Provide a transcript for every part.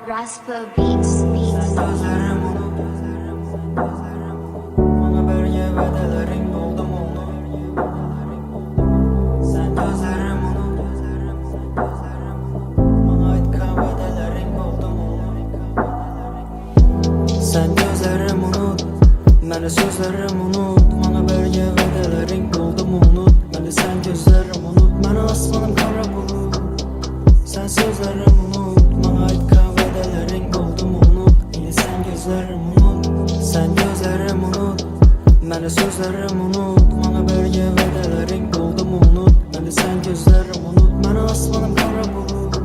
Raspa Beats. Gözlerim unut, bana bölge vedelerin oldu mu? Sen gözlerim unut, bana ait kahvedelerin oldu mu? Sen gözlerim unut, beni sözlerim unut, bana bölge vedelerin oldu mu? Unut beni, sen gözlerim unut, beni asmanım kara bulut. Sen sözlerim unut, bana ait kahvedelerin oldu mu? Unut yine sen gözlerim unut. Sen gözlerim unut, beni sözlerim unut, bana bölge vedelerin oldu mu? Unut beni, sen gözlerim unut, beni asmanım kara bulut.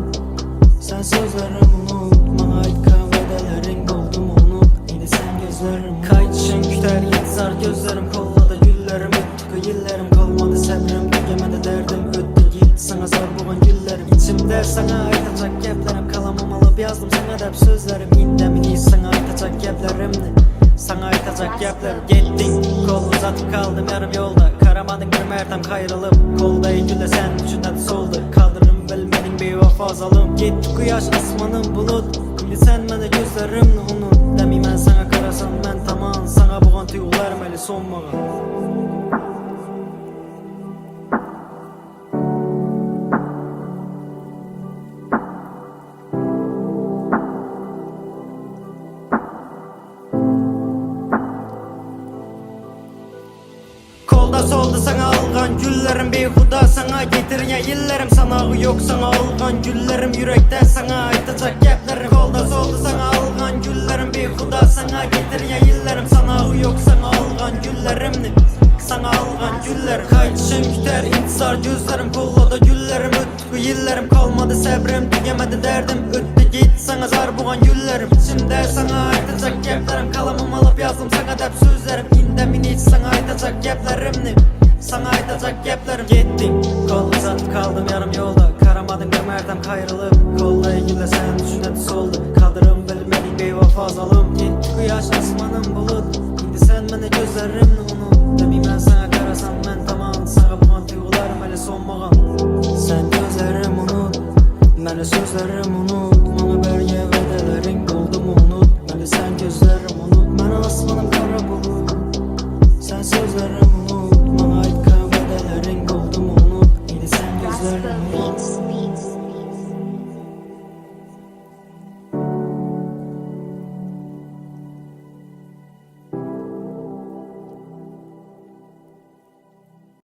Sen sözlerim unut, bana ait kahvedelerin oldu mu? Unut yine sen gözlerim unut. Kayıtışın küter yıldızlar gözlerim kolladı, güllerim öttü yıllarım kalmadı, sabrim tügemedi, derdim öttü gitti sana zar bugün güllerim. İçimde sana aytacak geplerim, kalamam alıp yazdım sana dep sözlerim. İndemini sana aytacak geplerimdi, sana aytacak geplerim. Gittin kol uzatıp kaldım yarım yolda, karamadın bir mertem kayrılıp, kolda gülle sen düşünden soldu, kaldırım bilmedin bir vefa zalım. Gitti kuyaş asmanım bulut, şimdi sen bana gözlerimni unut. Demi ben sana karasam ben tamam, sana buğan tuygularım eli sonmağa. Kolda solda sana algan güllerim behuda, sana getirgen yıllarım sana yok, sana algan güllerim yürekte sana aytacak geplerim. Kolda solda sana algan güllerim behuda, sana getirgen yıllarım sana yok, sana algan güllerimni, sana algan güllerim. Kayıtışın küter intizar gözlerim, kollada güllerim öttü bu yıllarım kalmadı, sabrim tügemedi, derdim öttü gitti sana zar buğan güllerim. İçimde sana aytacak geplerim, kalamam alıp yazdım sana dep sözlerim. İndemin hiç sana aytacak geplerimni, sana aytacak geplerim. Gittin kol uzatıp kaldım yarım yolda, karamadın bir mertem kayrılıp, kolla ilgili sen düşünet soldu, kaldırım bilmedin bir vefa zalım. Gitti kuyaş asmanım bulut, şimdi sen bana gözlerimni unut. Demi ben sana karasam ben tamam, sana buğan tuygularım eli sonmağa. Sen gözlerim unut, beni sözlerim unut, bana